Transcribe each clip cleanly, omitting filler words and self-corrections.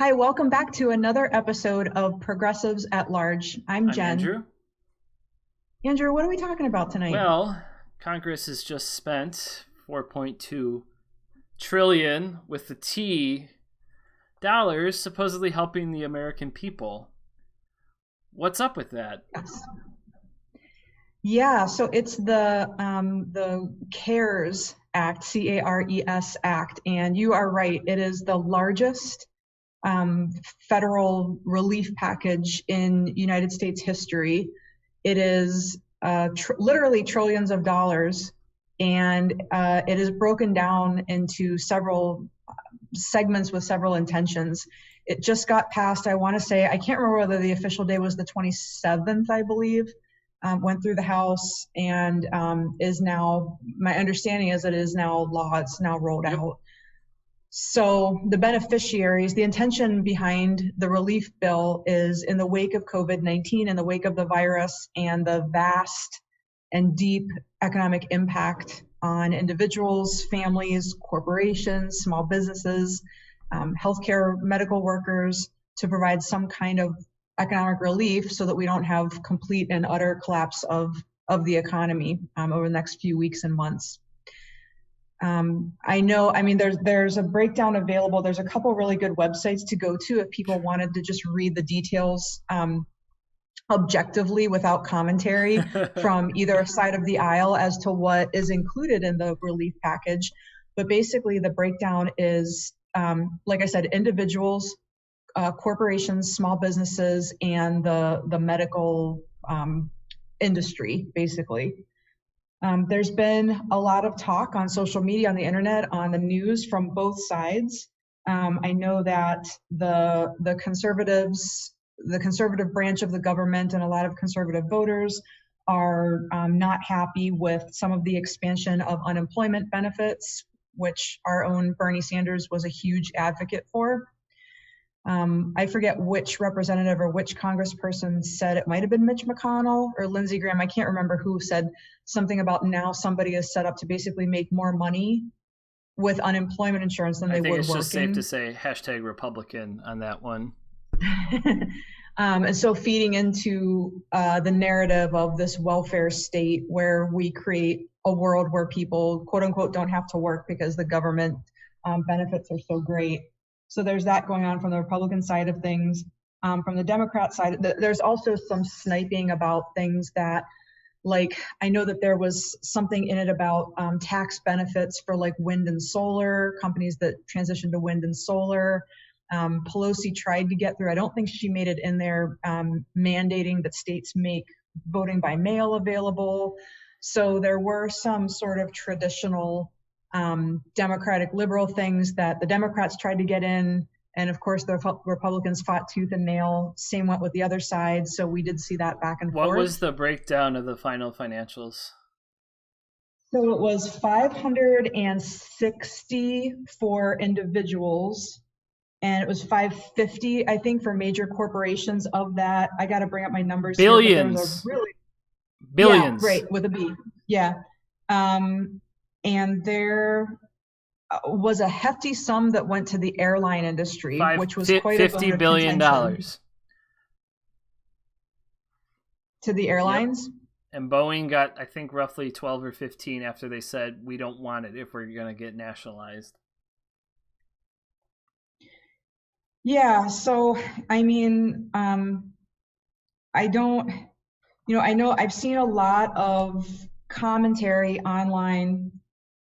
Hi, welcome back to another episode of Progressives at Large. I'm I'm Jen. Andrew. Andrew, what are we talking about tonight? Well, Congress has just spent 4.2 trillion with the T dollars supposedly helping the American people. What's up with that? Yes. Yeah, so it's the CARES Act, CARES Act, and you are right. It is the largest um, federal relief package in United States history. It is literally trillions of dollars, and it is broken down into several segments with several intentions. It just got passed. I want to say, I can't remember whether the official day was the 27th, I believe. Went through the House and is now, my understanding is that it is now law. It's now rolled Yep. out. So the beneficiaries, the intention behind the relief bill is in the wake of COVID-19, in the wake of the virus and the vast and deep economic impact on individuals, families, corporations, small businesses, healthcare medical workers, to provide some kind of economic relief so that we don't have complete and utter collapse of the economy over the next few weeks and months. I know, I mean, there's a breakdown available. There's a couple really good websites to go to if people wanted to just read the details objectively without commentary from either side of the aisle as to what is included in the relief package. But basically, the breakdown is, like I said, individuals, corporations, small businesses, and the medical industry, basically. There's been a lot of talk on social media, on the internet, on the news from both sides. I know that the conservatives, the conservative branch of the government, and a lot of conservative voters are not happy with some of the expansion of unemployment benefits, which our own Bernie Sanders was a huge advocate for. I forget which representative or which congressperson said, it might have been Mitch McConnell or Lindsey Graham. I can't remember who said something about now somebody is set up to basically make more money with unemployment insurance than I they think would it's just safe to working. say hashtag Republican on that one. And so feeding into the narrative of this welfare state where we create a world where people, quote unquote, don't have to work because the government benefits are so great. So there's that going on from the Republican side of things. From the Democrat side, there's also some sniping about things that, like, I know that there was something in it about tax benefits for like wind and solar, companies that transition to wind and solar. Pelosi tried to get through, I don't think she made it in there, mandating that states make voting by mail available. So there were some sort of traditional Democratic liberal things that the Democrats tried to get in. And of course, the Republicans fought tooth and nail. Same went with the other side. So we did see that back and What forth. was the breakdown of the final financials? So it was 560 for individuals, and it was 550, I think, for major corporations. Of that, I got to bring up my numbers here, but there was a Billions. really, yeah, Billions. right, with a B. Yeah. Um, and there was a hefty sum that went to the airline industry, Five which was quite a bone fifty of billion contention. dollars. To the Yep. airlines. And Boeing got, I think, roughly 12 or 15 after they said we don't want it if we're going to get nationalized. Yeah, so I mean, I don't, I know I've seen a lot of commentary online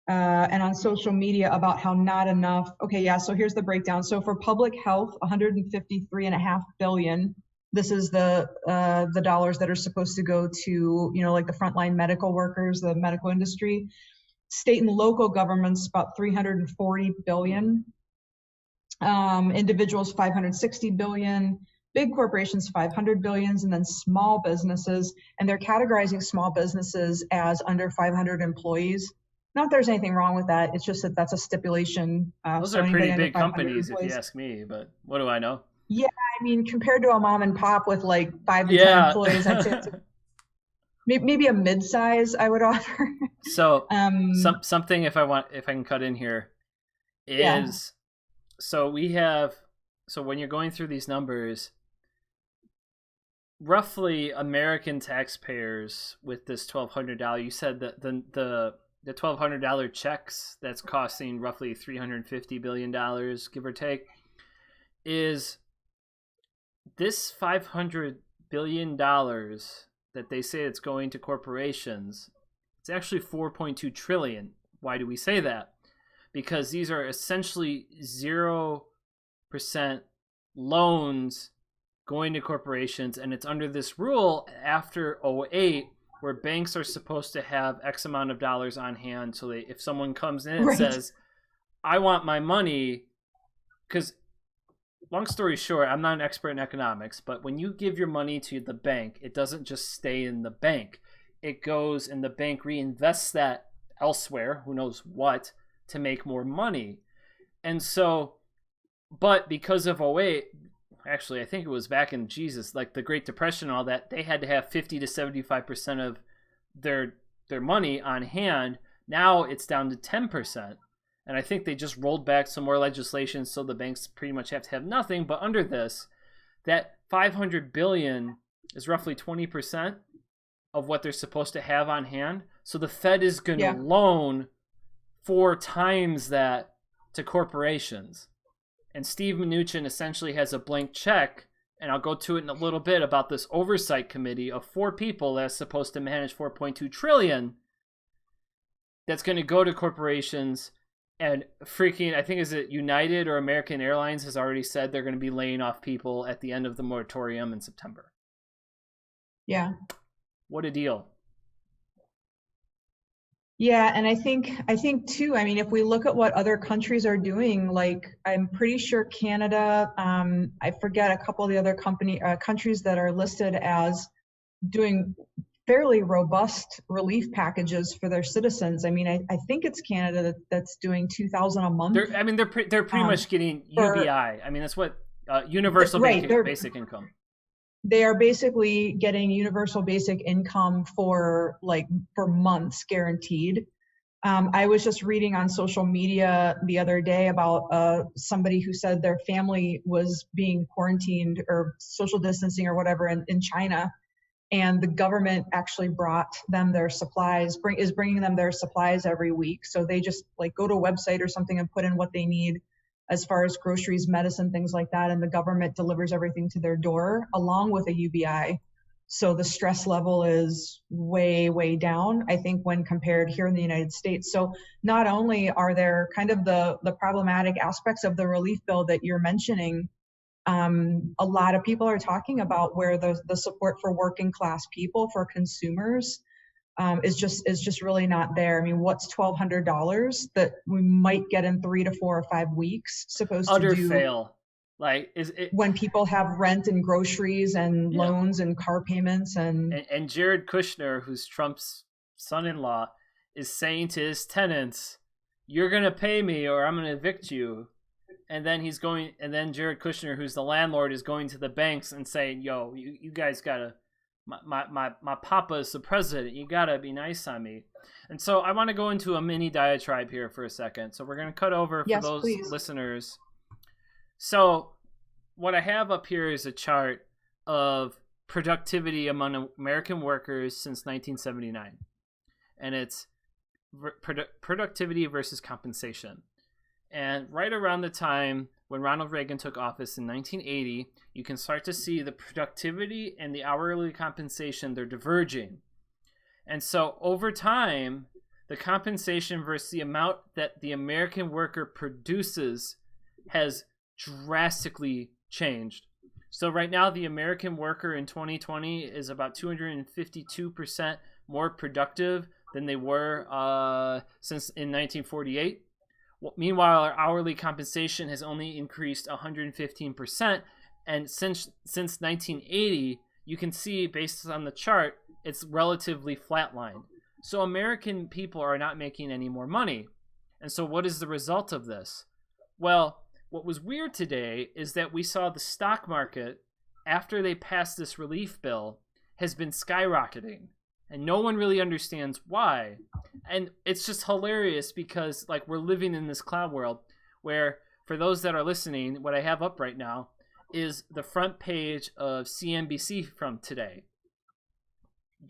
and on social media about how not enough. Okay, yeah, so here's the breakdown. So for public health, 153.5 billion. This is the dollars that are supposed to go to, like the frontline medical workers, the medical industry. State and local governments about 340 billion. Individuals 560 billion, big corporations 500 billions, and then small businesses, and they're categorizing small businesses as under 500 employees. Not that there's anything wrong with that, it's just that that's a stipulation. Those So are pretty anybody under big 500 companies, if you employees. ask me, but what do I know? Yeah, I mean, compared to a mom and pop with like 5 to 10 Yeah. employees, I'd say it's maybe a mid-size I would offer. So, um, something if I can cut in here yeah, is so we have so when you're going through these numbers, roughly American taxpayers with this $1,200, you said that the $1,200 checks that's costing roughly $350 billion, give or take, is this $500 billion that they say it's going to corporations. It's actually 4.2 trillion. Why do we say that? Because these are essentially 0% loans going to corporations, and it's under this rule after '08 where banks are supposed to have X amount of dollars on hand, so that if someone comes in and says, I want my money, because long story short, I'm not an expert in economics, but when you give your money to the bank, it doesn't just stay in the bank. It goes and the bank reinvests that elsewhere, who knows what, to make more money. And so, but because of '08, actually, I think it was back in like the Great Depression and all that, they had to have 50 to 75% of their money on hand. Now it's down to 10%. And I think they just rolled back some more legislation, so the banks pretty much have to have nothing. But under this, that 500 billion is roughly 20% of what they're supposed to have on hand. So the Fed is going to loan 4 times that to corporations. And Steve Mnuchin essentially has a blank check, and I'll go to it in a little bit, about this oversight committee of 4 people that's supposed to manage 4.2 trillion that's going to go to corporations. And freaking, I think, is it United or American Airlines has already said they're going to be laying off people at the end of the moratorium in September. Yeah. What a deal. Yeah, and I think too, I mean, if we look at what other countries are doing, like I'm pretty sure Canada, I forget a couple of the other countries that are listed as doing fairly robust relief packages for their citizens. I mean, I think it's Canada that's doing $2,000 a month. They're pretty much getting UBI. I mean, that's what universal basic income. They are basically getting universal basic income for months guaranteed. I was just reading on social media the other day about somebody who said their family was being quarantined or social distancing or whatever in China, and the government actually brought them their supplies, is bringing them their supplies every week. So they just go to a website or something and put in what they need as far as groceries, medicine, things like that, and the government delivers everything to their door along with a UBI. So the stress level is way, way down, I think, when compared here in the United States. So not only are there kind of the problematic aspects of the relief bill that you're mentioning, a lot of people are talking about where the support for working class people, for consumers, is just really not there. I mean, what's $1,200 that we might get in 3 to 4 or 5 weeks supposed to do? Fail. Is it when people have rent and groceries and loans and car payments and Jared Kushner, who's Trump's son-in-law, is saying to his tenants, "You're gonna pay me, or I'm gonna evict you." And then Jared Kushner, who's the landlord, is going to the banks and saying, "Yo, you guys gotta." My papa is the president. You gotta be nice on me. And so I want to go into a mini diatribe here for a second. So we're going to cut over for those listeners. So what I have up here is a chart of productivity among American workers since 1979. And it's productivity versus compensation. And right around the time when Ronald Reagan took office in 1980, you can start to see the productivity and the hourly compensation, they're diverging. And so over time, the compensation versus the amount that the American worker produces has drastically changed. So right now, the American worker in 2020 is about 252% more productive than they were since in 1948. Meanwhile, our hourly compensation has only increased 115%. And since 1980, you can see, based on the chart, it's relatively flatlined. So American people are not making any more money. And so what is the result of this? Well, what was weird today is that we saw the stock market, after they passed this relief bill, has been skyrocketing. And no one really understands why. And it's just hilarious because we're living in this cloud world where for those that are listening, what I have up right now is the front page of CNBC from today.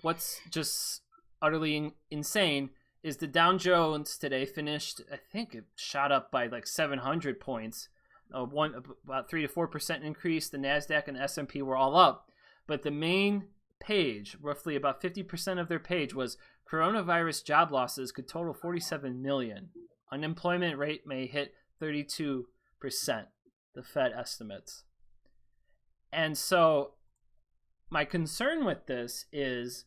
What's just utterly insane is the Dow Jones today finished, I think it shot up by like 700 points, about 3 to 4% increase. The Nasdaq and the S&P were all up, but the main page, roughly about 50% of their page, was coronavirus job losses could total 47 million. Unemployment rate may hit 32%, the Fed estimates. And so my concern with this is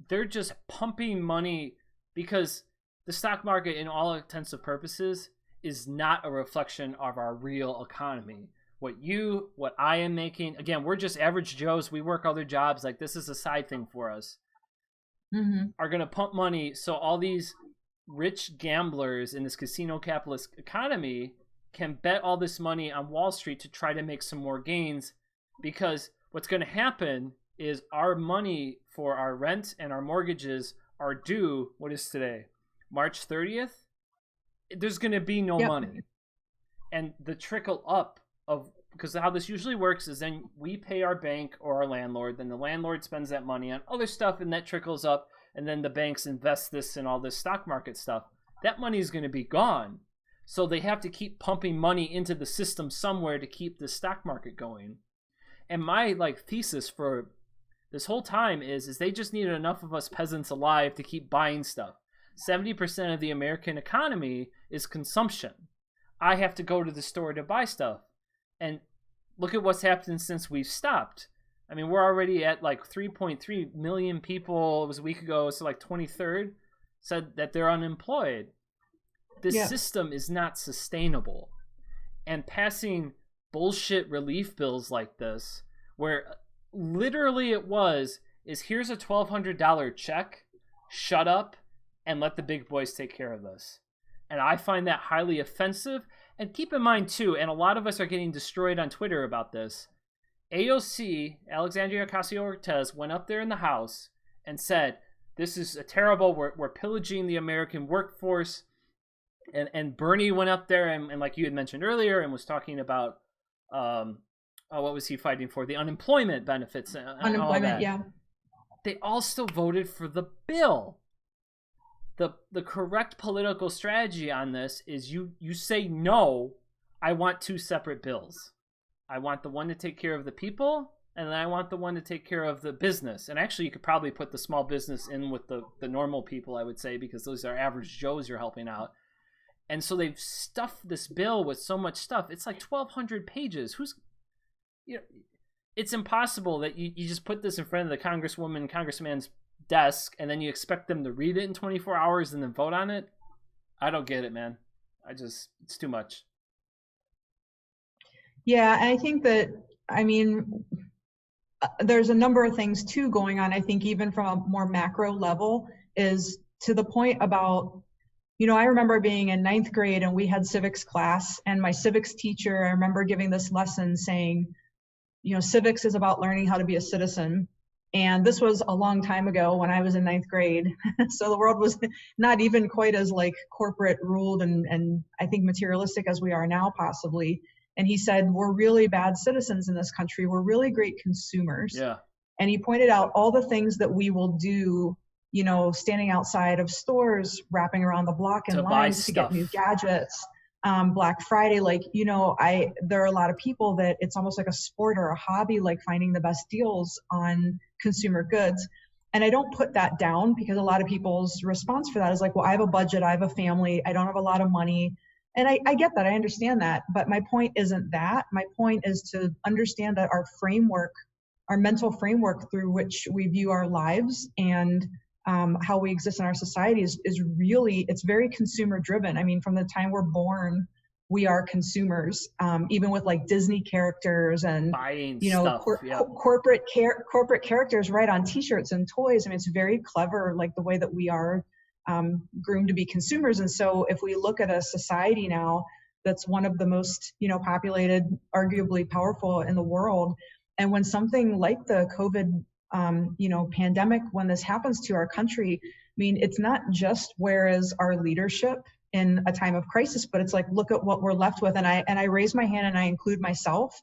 they're just pumping money, because the stock market, in all intents and purposes, is not a reflection of our real economy. What I am making, again, we're just average Joes. We work other jobs. Like, this is a side thing for us. Are going to pump money so all these rich gamblers in this casino capitalist economy can bet all this money on Wall Street to try to make some more gains, because what's going to happen is our money for our rent and our mortgages are due, what is today, March 30th? There's going to be no money. And the trickle up of, because how this usually works is then we pay our bank or our landlord, then the landlord spends that money on other stuff, and that trickles up, and then the banks invest this in all this stock market stuff. That money is going to be gone. So they have to keep pumping money into the system somewhere to keep the stock market going. And my thesis for this whole time is they just needed enough of us peasants alive to keep buying stuff. 70% of the American economy is consumption. I have to go to the store to buy stuff. And look at what's happened since we've stopped. I mean, we're already at 3.3 million people. It was a week ago, so 23rd said that they're unemployed. This system is not sustainable. And passing bullshit relief bills like this, where literally is here's a $1,200 check, shut up, and let the big boys take care of this. And I find that highly offensive. And keep in mind, too, and a lot of us are getting destroyed on Twitter about this, AOC, Alexandria Ocasio-Cortez, went up there in the House and said, this is a terrible, we're pillaging the American workforce. And Bernie went up there and like you had mentioned earlier, and was talking about, what was he fighting for? The unemployment benefits. And all that. Yeah. They all still voted for the bill. The correct political strategy on this is you say, no, I want two separate bills. I want the one to take care of the people, and then I want the one to take care of the business. And actually, you could probably put the small business in with the normal people, I would say, because those are average Joes you're helping out. And so they've stuffed this bill with so much stuff. It's 1,200 pages. It's impossible that you just put this in front of the congressman's desk, and then you expect them to read it in 24 hours and then vote on it. I don't get it, man. It's too much. Yeah, I think that, there's a number of things too going on. I think even from a more macro level is to the point about, I remember being in 9th grade and we had civics class, and my civics teacher, I remember giving this lesson saying, civics is about learning how to be a citizen. And this was a long time ago when I was in 9th grade. So the world was not even quite as corporate ruled and I think materialistic as we are now, possibly. And he said, we're really bad citizens in this country. We're really great consumers. Yeah. And he pointed out all the things that we will do, standing outside of stores, wrapping around the block in lines to get new gadgets. Black Friday, there are a lot of people that it's almost like a sport or a hobby, finding the best deals on consumer goods. And I don't put that down, because a lot of people's response for that is well, I have a budget, I have a family, I don't have a lot of money. And I get that, I understand that. But my point isn't that. My point is to understand that our mental framework through which we view our lives and how we exist in our society is really, it's very consumer driven. From the time we're born, we are consumers, even with Disney characters and buying stuff, corporate characters right on t-shirts and toys. It's very clever, the way that we are groomed to be consumers. And so if we look at a society now that's one of the most, populated, arguably powerful in the world, and when something like the COVID pandemic, when this happens to our country, it's not just where is our leadership in a time of crisis, but it's like, look at what we're left with. And I raise my hand and I include myself.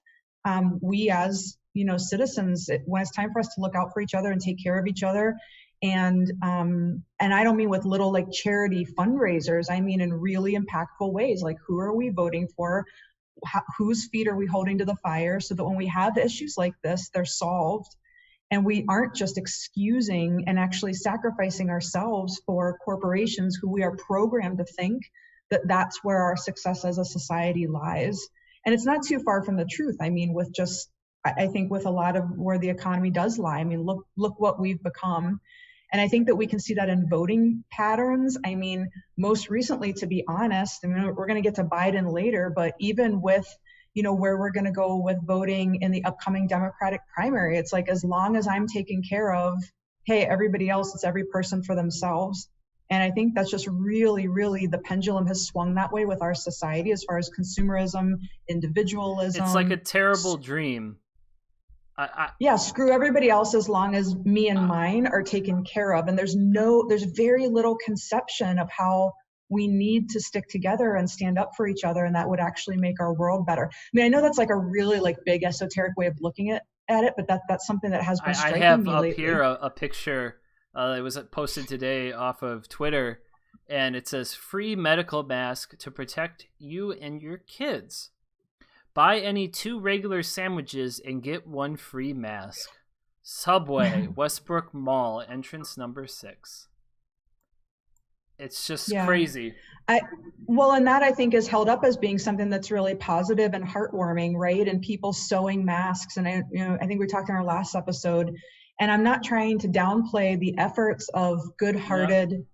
We as, citizens, when it's time for us to look out for each other and take care of each other, and I don't mean with little like charity fundraisers, I mean in really impactful ways, like who are we voting for, whose feet are we holding to the fire, so that when we have issues like this, they're solved, and we aren't just excusing and actually sacrificing ourselves for corporations who we are programmed to think that that's where our success as a society lies. And it's not too far from the truth. I mean, with just, I think with a lot of where the economy does lie, I mean, look what we've become. And I think that we can see that in voting patterns. I mean, most recently, to be honest, I mean, we're going to get to Biden later, but even with, where we're going to go with voting in the upcoming Democratic primary, it's like, as long as I'm taken care of, hey, everybody else, it's every person for themselves. And I think that's just really, really, the pendulum has swung that way with our society as far as consumerism, individualism. It's like a terrible dream. Yeah, screw everybody else as long as me and mine are taken care of. And there's very little conception of how we need to stick together and stand up for each other, and that would actually make our world better. I mean, I know that's like a really like big esoteric way of looking at it, but that's something that has been striking me lately. I have up here a picture. It was posted today off of Twitter, and it says, "Free medical mask to protect you and your kids. Buy any 2 regular sandwiches and get 1 free mask. Subway, Westbrook Mall, entrance number 6. It's just crazy. And that I think is held up as being something that's really positive and heartwarming, right? And people sewing masks. And I think we talked in our last episode, and I'm not trying to downplay the efforts of good-hearted,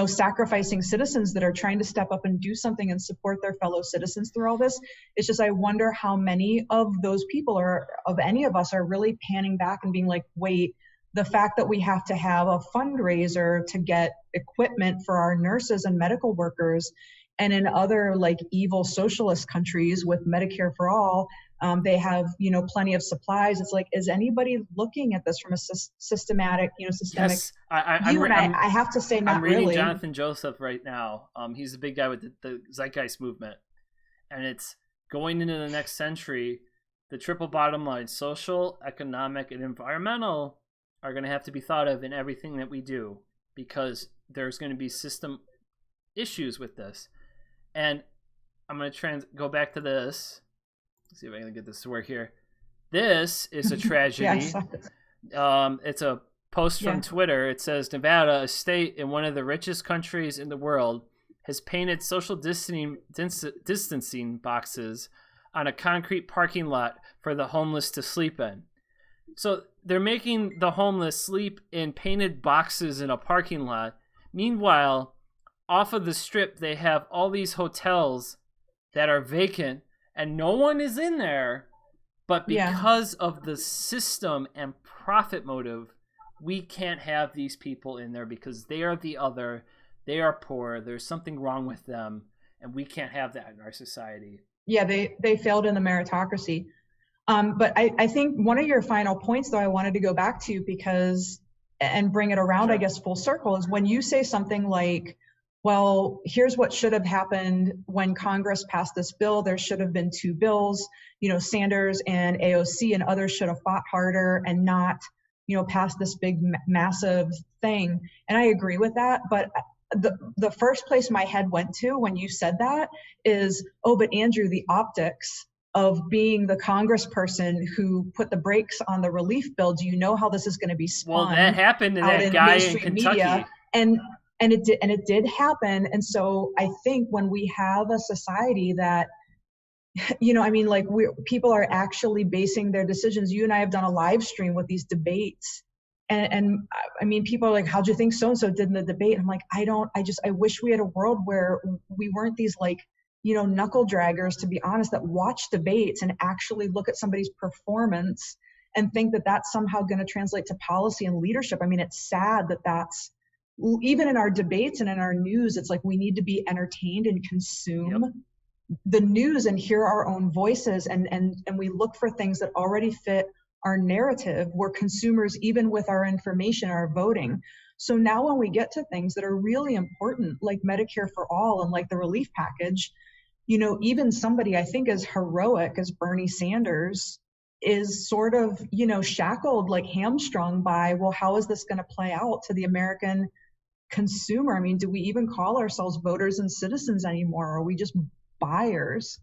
sacrificing citizens that are trying to step up and do something and support their fellow citizens through all this. It's just, I wonder how many of those people, or of any of us, are really panning back and being like, wait, the fact that we have to have a fundraiser to get equipment for our nurses and medical workers, and in other like evil socialist countries with Medicare for all, they have, plenty of supplies. It's like, is anybody looking at this from a systemic? Yes, I have to say, not I'm reading really. Jonathan Joseph right now. He's the big guy with the Zeitgeist movement, and it's going into the next century. The triple bottom line: social, economic, and environmental are going to have to be thought of in everything that we do, because there's going to be system issues with this. And I'm going to go back to this. Let's see if I can get this to work here. This is a tragedy. It's a post from Twitter. It says, Nevada, a state in one of the richest countries in the world, has painted social distancing boxes on a concrete parking lot for the homeless to sleep in. So they're making the homeless sleep in painted boxes in a parking lot. Meanwhile, off of the strip, they have all these hotels that are vacant and no one is in there. But because of the system and profit motive, we can't have these people in there because they are the other. They are poor. There's something wrong with them, and we can't have that in our society. Yeah, they failed in the meritocracy. But I think one of your final points, though, I wanted to go back to and bring it around, I guess, full circle, is when you say something like, well, here's what should have happened when Congress passed this bill. There should have been 2 bills. Sanders and AOC and others should have fought harder and not, pass this big, massive thing. And I agree with that. But the first place my head went to when you said that is, oh, but Andrew, the optics of being the congressperson who put the brakes on the relief bill. Do you know how this is going to be spun? Well, that happened to that guy in Kentucky. Media? And it did happen. And so I think when we have a society that, people are actually basing their decisions. You and I have done a live stream with these debates. And people are like, how'd you think so-and-so did in the debate? And I'm like, I wish we had a world where we weren't these knuckle draggers, to be honest, that watch debates and actually look at somebody's performance and think that that's somehow going to translate to policy and leadership. I mean, it's sad that that's, even in our debates and in our news, it's like we need to be entertained and consume the news and hear our own voices. And we look for things that already fit our narrative. We're consumers, even with our information, our voting. So now when we get to things that are really important, like Medicare for all and like the relief package, even somebody I think as heroic as Bernie Sanders is sort of, shackled, like hamstrung by, well, how is this going to play out to the American consumer? I mean, do we even call ourselves voters and citizens anymore? Or are we just buyers?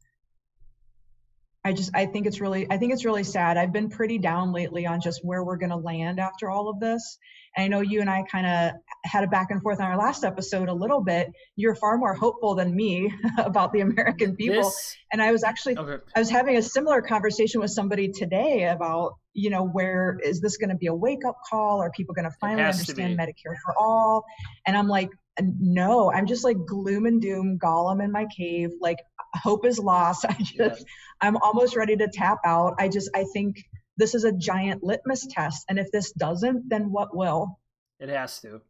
I think it's really sad. I've been pretty down lately on just where we're going to land after all of this. And I know you and I kind of had a back and forth on our last episode a little bit. You're far more hopeful than me about the American people. This And okay. I was having a similar conversation with somebody today about, where is this going to be a wake up call? Are people going to It finally has to understand be. Medicare for all? And I'm like, no, I'm just like gloom and doom, Gollum in my cave. Like, hope is lost. Yeah, I'm almost ready to tap out. I think this is a giant litmus test. And if this doesn't, then what will? it has to,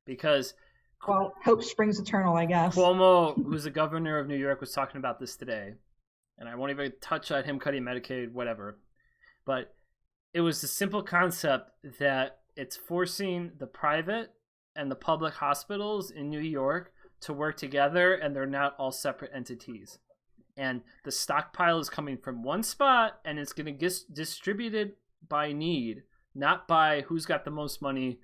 because Well, hope springs eternal, I guess. Cuomo, who's the governor of New York, was talking about this today, and I won't even touch on him cutting Medicaid, whatever. But it was the simple concept that it's forcing the private and the public hospitals in New York to work together, and they're not all separate entities. And the stockpile is coming from one spot, and it's going to get distributed by need, not by who's got the most money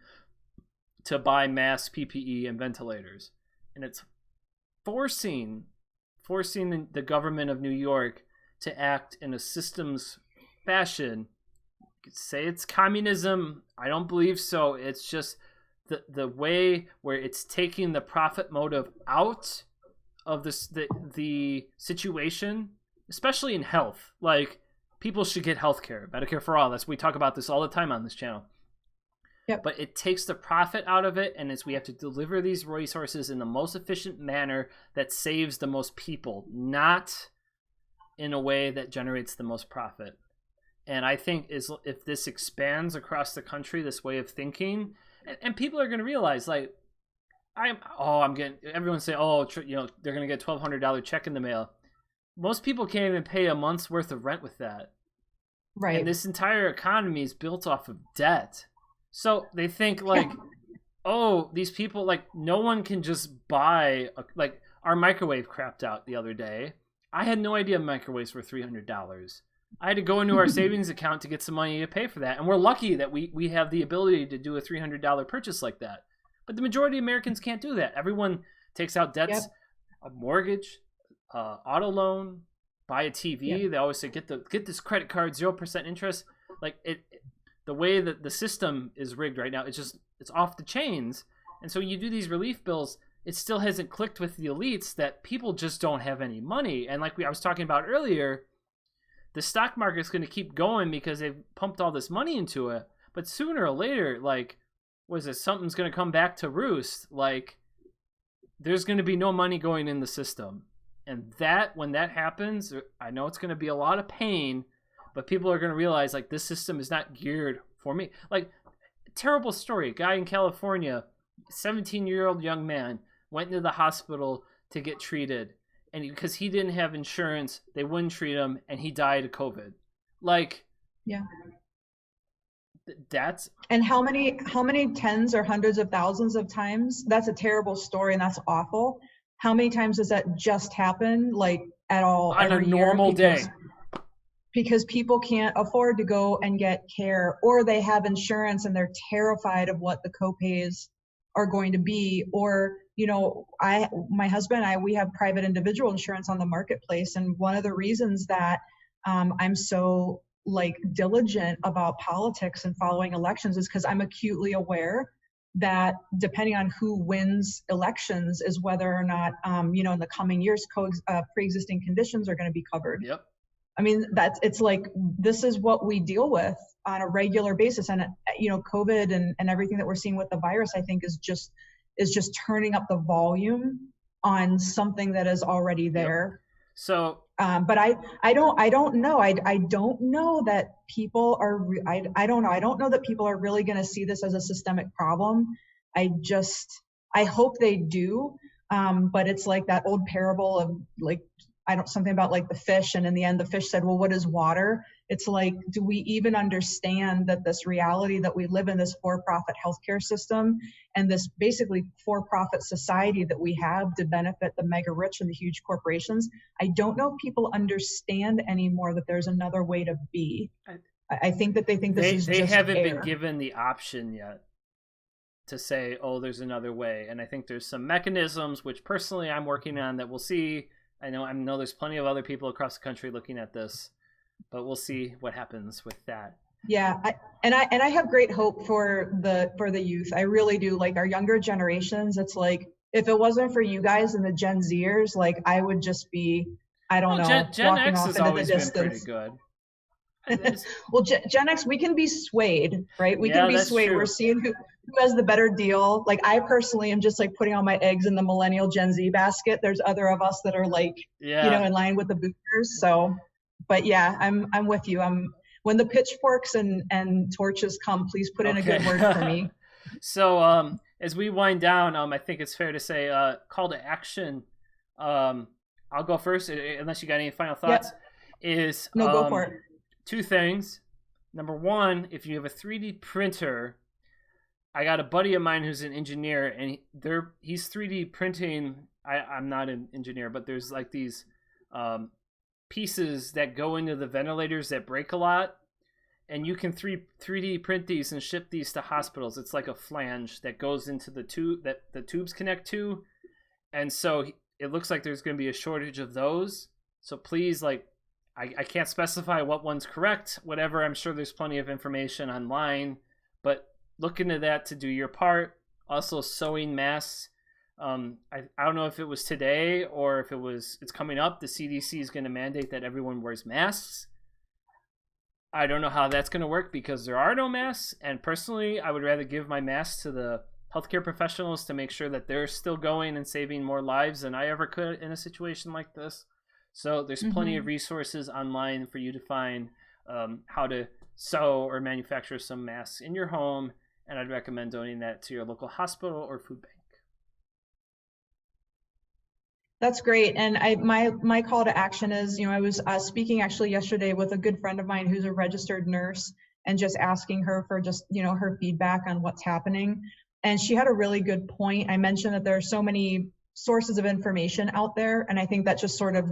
to buy mass PPE and ventilators. And it's forcing the government of New York to act in a systems fashion. You could say it's communism. I don't believe so. It's just the way where it's taking the profit motive out of the situation, especially in health. Like, people should get health care, Medicare for all. We talk about this all the time on this channel. Yep. But it takes the profit out of it, and we have to deliver these resources in the most efficient manner that saves the most people, not in a way that generates the most profit. And I think if this expands across the country, this way of thinking, and people are going to realize, like, I'm getting, everyone say, they're going to get $1,200 check in the mail. Most people can't even pay a month's worth of rent with that. Right. And this entire economy is built off of debt. So they think, like, these people, like, no one can just buy, like, our microwave crapped out the other day. I had no idea microwaves were $300. I had to go into our savings account to get some money to pay for that. And we're lucky that we have the ability to do a $300 purchase like that. But the majority of Americans can't do that. Everyone takes out debts, Yep. a mortgage, auto loan, buy a TV. Yep. They always say, get this credit card, 0% interest. Like, the way that the system is rigged right now, it's off the chains. And so you do these relief bills, it still hasn't clicked with the elites that people just don't have any money. And like I was talking about earlier, the stock market's going to keep going because they've pumped all this money into it. But sooner or later, like, something's going to come back to roost. Like, there's going to be no money going in the system. And when that happens, I know it's going to be a lot of pain, but people are going to realize, like, this system is not geared for me. Like, terrible story. A guy in California, 17-year-old young man, went into the hospital to get treated. And because he didn't have insurance, they wouldn't treat him, and he died of COVID. Like, Yeah. That's And how many tens or hundreds of thousands of times? That's a terrible story and that's awful. How many times does that just happen, like, at all on a every year? normal day. Because people can't afford to go and get care, or they have insurance and they're terrified of what the copays are going to be. Or, my husband and I, we have private individual insurance on the marketplace. And one of the reasons that I'm so, like, diligent about politics and following elections is because I'm acutely aware that depending on who wins elections is whether or not, in the coming years, pre-existing conditions are going to be covered. Yep. I mean, it's like, this is what we deal with on a regular basis. And, COVID and everything that we're seeing with the virus, I think is just turning up the volume on something that is already there. Yep. So, but I don't know. I don't know that people are, I don't know. I don't know that people are really going to see this as a systemic problem. I hope they do. But it's like that old parable of, like, I don't, something about like the fish. And in the end, the fish said, well, what is water? It's like, do we even understand that this reality that we live in, this for-profit healthcare system and this basically for-profit society that we have to benefit the mega rich and the huge corporations? I don't know if people understand anymore that there's another way to be. I think that they think this is They just haven't been air. given the option yet to say, oh, there's another way. And I think there's some mechanisms which personally I'm working on that we'll see. I know there's plenty of other people across the country looking at this, but we'll see what happens with that. Yeah, I have great hope for the youth. I really do. Like our younger generations, it's like if it wasn't for you guys and the Gen Zers, like I would just be, I don't Well, know, Gen walking X off has into the always been pretty distance. good. Well, Gen X, we can be swayed, right? We can Yeah, be that's swayed. We're true. seeing who has the better deal. Like I personally am just like putting all my eggs in the millennial Gen Z basket. There's other of us that are like, Yeah. in line with the boomers. So, but yeah, I'm with you. When the pitchforks and torches come, please put in a Okay. good word for me. So as we wind down, I think it's fair to say call to action. I'll go first, unless you got any final thoughts. Yep. Is No, go for it. two things. Number one, if you have a 3D printer, I got a buddy of mine who's an engineer, and he's 3D printing. I'm not an engineer, but there's like these pieces that go into the ventilators that break a lot, and you can 3D print these and ship these to hospitals. It's like a flange that goes into the tube that the tubes connect to, and so it looks like there's going to be a shortage of those. So please, like, I can't specify what one's correct, whatever. I'm sure there's plenty of information online, but look into that to do your part. Also, sewing masks. I don't know if it was today or if it's coming up. The CDC is going to mandate that everyone wears masks. I don't know how that's going to work because there are no masks. And personally, I would rather give my mask to the healthcare professionals to make sure that they're still going and saving more lives than I ever could in a situation like this. So there's plenty of resources online for you to find how to sew or manufacture some masks in your home. And I'd recommend donating that to your local hospital or food bank. That's great. And my call to action is, I was speaking actually yesterday with a good friend of mine who's a registered nurse and just asking her for just, her feedback on what's happening. And she had a really good point. I mentioned that there are so many sources of information out there, and I think that just sort of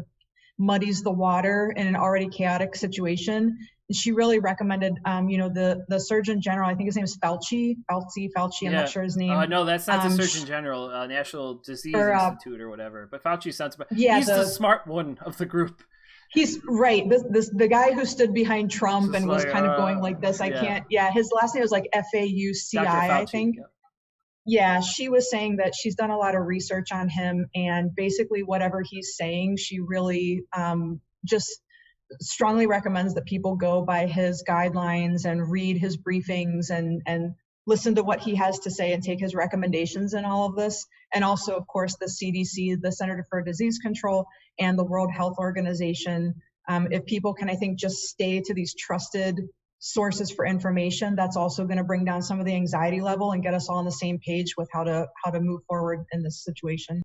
muddies the water in an already chaotic situation. And she really recommended, the Surgeon General, I think his name is Fauci, I'm not sure his name. No, that's not the Surgeon General, National Disease Institute or whatever. But Fauci sounds, he's the smart one of the group. He's right. The guy who stood behind Trump and was kind of going like this. I can't. Yeah, his last name was like Fauci, I think. Yep. Yeah, she was saying that she's done a lot of research on him, and basically whatever he's saying, she really just strongly recommends that people go by his guidelines and read his briefings and listen to what he has to say and take his recommendations in all of this. And also, of course, the CDC, the Center for Disease Control, and the World Health Organization. If people can, I think, just stay to these trusted sources for information, that's also going to bring down some of the anxiety level and get us all on the same page with how to move forward in this situation.